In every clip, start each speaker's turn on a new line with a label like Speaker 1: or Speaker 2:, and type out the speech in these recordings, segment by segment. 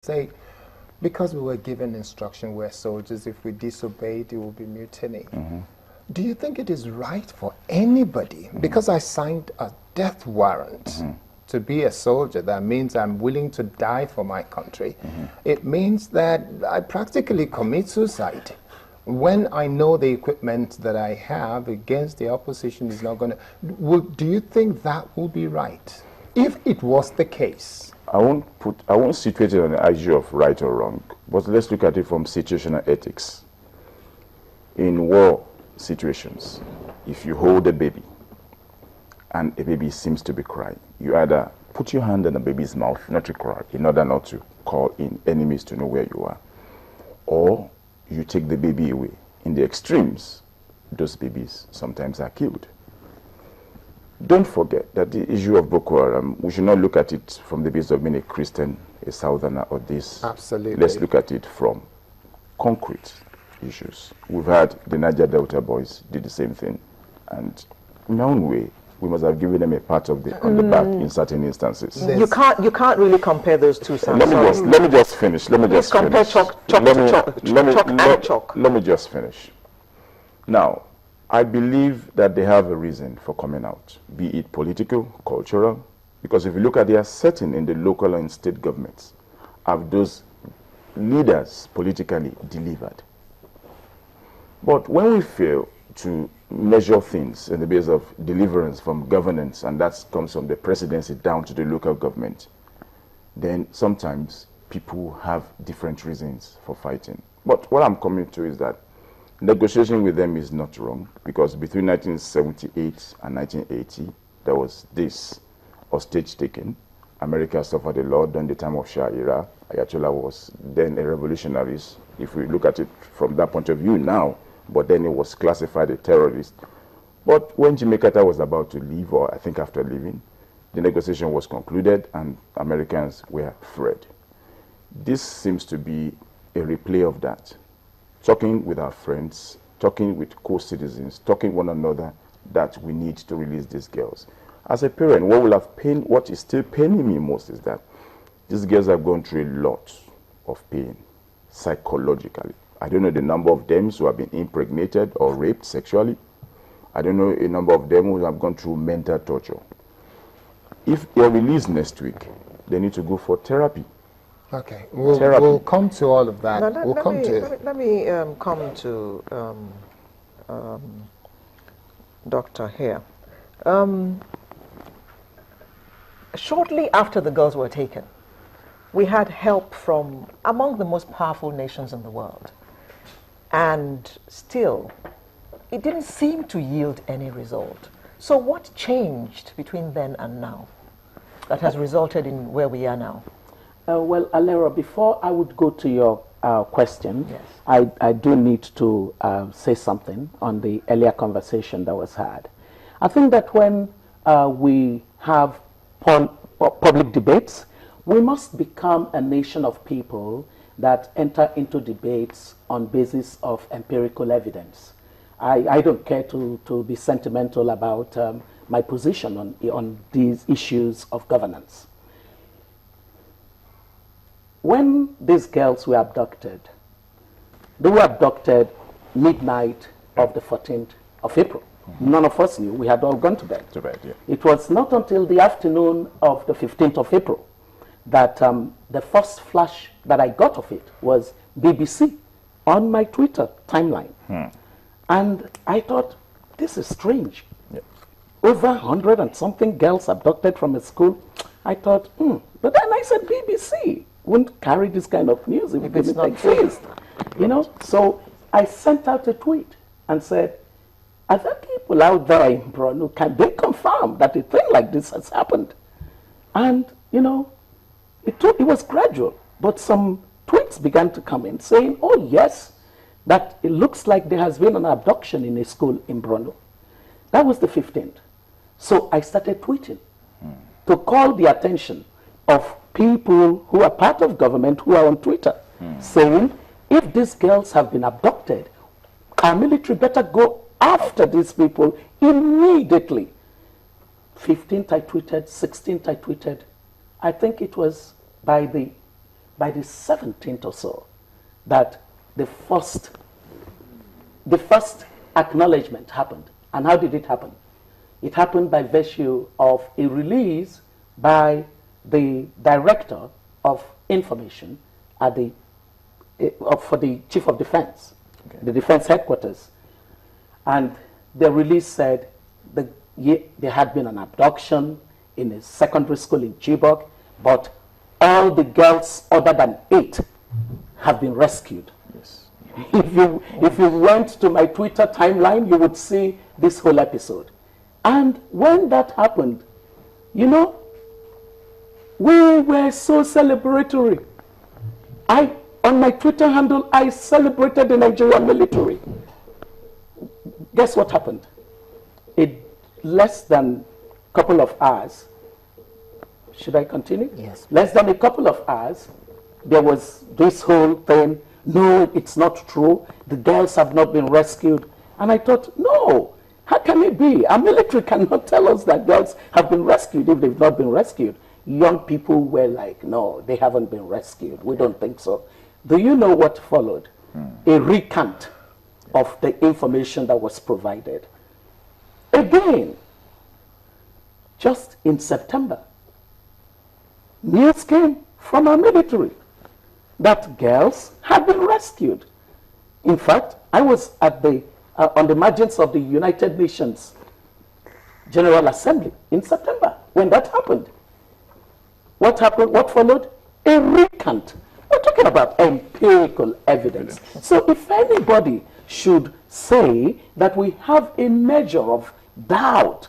Speaker 1: say, because we were given instruction, we're soldiers, if we disobeyed, it will be mutiny. Do you think it is right for anybody, because I signed a death warrant to be a soldier, that means I'm willing to die for my country. It means that I practically commit suicide when I know the equipment that I have against the opposition is not going to. Do you think that will be right? If it was the case.
Speaker 2: I won't situate it on the issue of right or wrong, but let's look at it from situational ethics. In war situations, if you hold a baby and a baby seems to be crying, you either put your hand on the baby's mouth not to cry in order not to call in enemies to know where you are, or you take the baby away. In the extremes, those babies sometimes are killed. Don't forget that the issue of Boko Haram, we should not look at it from the basis of being a Christian, a Southerner, or this.
Speaker 1: Absolutely.
Speaker 2: Let's look at it from concrete issues. We've had the Niger Delta boys did the same thing, and in our own way, we must have given them a pat on the back in certain instances.
Speaker 3: You can't really compare those two.
Speaker 2: Let me just finish. Let me just
Speaker 3: compare
Speaker 2: finish.
Speaker 3: chalk.
Speaker 2: Let me just finish. Now, I believe that they have a reason for coming out, be it political, cultural, because if you look at their setting in the local and state governments, have those leaders politically delivered? But when we fail to measure things in the basis of deliverance from governance, and that comes from the presidency down to the local government, then sometimes people have different reasons for fighting. But what I'm coming to is that negotiation with them is not wrong, because between 1978 and 1980, there was this hostage taken. America suffered a lot during the time of Shah era. Ayatollah was then a revolutionary, if we look at it from that point of view now, but then it was classified a terrorist. But when Jimmy Carter was about to leave, or I think after leaving, the negotiation was concluded and Americans were freed. This seems to be a replay of that. Talking with our friends, talking with co-citizens, talking one another that we need to release these girls. As a parent, what is still paining me most is that these girls have gone through a lot of pain psychologically. I don't know the number of them who have been impregnated or raped sexually. I don't know a number of them who have gone through mental torture. If they're released next week, they need to go for therapy.
Speaker 1: Okay, we'll come to all of that.
Speaker 3: Now, let me come to Doctor here. Shortly after the girls were taken, we had help from among the most powerful nations in the world. And still, it didn't seem to yield any result. So what changed between then and now that has resulted in where we are now?
Speaker 4: Well, Alera, before I would go to your question, yes. I do need to say something on the earlier conversation that was had. I think that when we have public debates, we must become a nation of people that enter into debates on basis of empirical evidence. I don't care to be sentimental about my position on these issues of governance. When these girls were abducted, they were abducted midnight of the 14th of April. None of us knew. We had all gone to bed.
Speaker 2: Yeah.
Speaker 4: It was not until the afternoon of the 15th of April that the first flash that I got of it was BBC on my Twitter timeline. And I thought, this is strange.
Speaker 2: Yep.
Speaker 4: Over 100 and something girls abducted from a school. I thought, But then I said, BBC wouldn't carry this kind of news if it didn't exist. You know, so I sent out a tweet and said, are there people out there in Borno, can they confirm that a thing like this has happened? And, you know, it was gradual, but some tweets began to come in saying, oh yes, that it looks like there has been an abduction in a school in Borno. That was the 15th. So I started tweeting to call the attention of people who are part of government who are on Twitter, saying, if these girls have been abducted, our military better go after these people immediately. 15th I tweeted, 16th I tweeted. I think it was by the by the 17th or so that the first acknowledgement happened. And how did it happen? It happened by virtue of a release by the director of information at for the chief of defense, the defense headquarters. And the release said there had been an abduction in a secondary school in Chibok, but all the girls other than 8 have been rescued.
Speaker 2: Yes.
Speaker 4: If you went to my Twitter timeline, you would see this whole episode. And when that happened, you know, we were so celebratory. On my Twitter handle, I celebrated the Nigerian military. Guess what happened? In less than a couple of hours, should I continue?
Speaker 1: Yes.
Speaker 4: Less than a couple of hours, there was this whole thing. No, it's not true. The girls have not been rescued. And I thought, no, how can it be? Our military cannot tell us that girls have been rescued if they've not been rescued. Young people were like, no, they haven't been rescued. We don't think so. Do you know what followed? A recount of the information that was provided. Again, just in September, news came from our military that girls had been rescued. In fact, I was at on the margins of the United Nations General Assembly in September when that happened. What happened? What followed? A recount. We're talking about empirical evidence. So if anybody should say that we have a measure of doubt,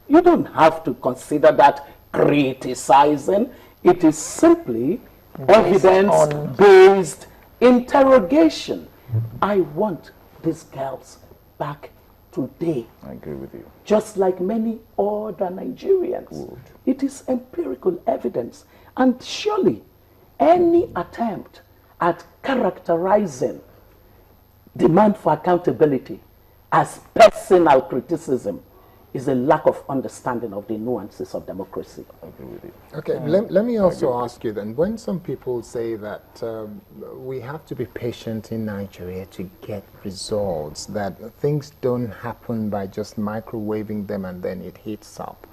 Speaker 4: you don't have to consider that criticizing. It is simply evidence-based interrogation. I want these girls back today.
Speaker 2: I agree with you.
Speaker 4: Just like many other Nigerians.
Speaker 2: Good.
Speaker 4: It is empirical evidence. And surely any attempt at characterizing demand for accountability as personal criticism is a lack of understanding of the nuances of democracy.
Speaker 2: I agree with you.
Speaker 1: Okay, let me also ask you then, when some people say that we have to be patient in Nigeria to get results, that things don't happen by just microwaving them and then it heats up,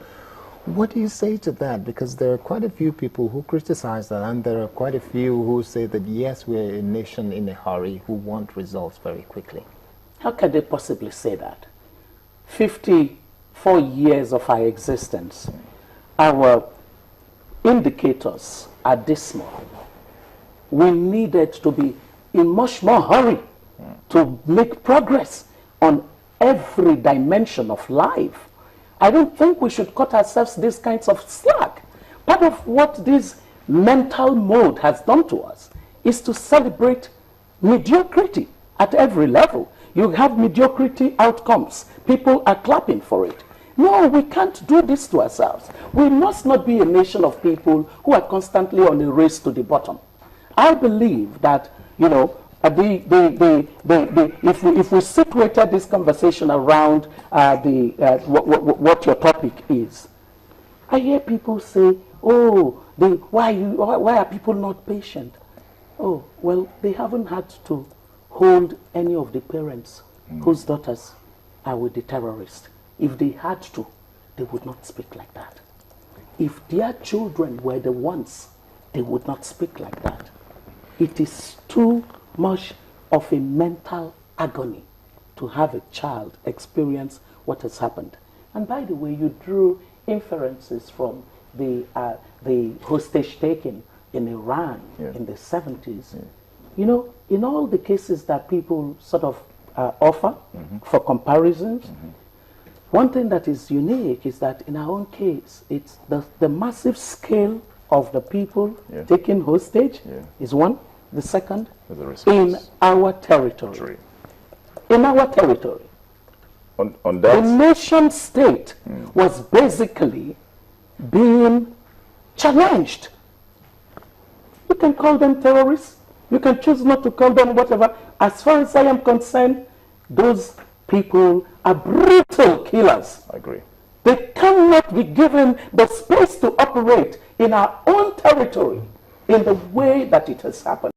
Speaker 1: what do you say to that? Because there are quite a few people who criticize that, and there are quite a few who say that yes, we're a nation in a hurry who want results very quickly.
Speaker 4: How can they possibly say that? 54 years of our existence, our indicators are dismal. We needed to be in much more hurry to make progress on every dimension of life. I don't think we should cut ourselves these kinds of slack. Part of what this mental mode has done to us is to celebrate mediocrity at every level. You have mediocrity outcomes. People are clapping for it. No, we can't do this to ourselves. We must not be a nation of people who are constantly on a race to the bottom. I believe that, you know, if we situated this conversation around what your topic is, I hear people say, oh, why are people not patient? Oh, well, they haven't had to hold any of the parents whose daughters are with the terrorists. If they had to, they would not speak like that. If their children were the ones, they would not speak like that. It is too much of a mental agony to have a child experience what has happened. And by the way, you drew inferences from the hostage taking in Iran in the 70s. You know, in all the cases that people sort of offer for comparisons, one thing that is unique is that in our own case, it's the massive scale of the people taken hostage is one. The second, in our territory. In our territory.
Speaker 2: On that,
Speaker 4: the nation state was basically being challenged. You can call them terrorists. You can choose not to call them whatever. As far as I am concerned, those people are brutal killers.
Speaker 2: I agree.
Speaker 4: They cannot be given the space to operate in our own territory. in the way that it has happened.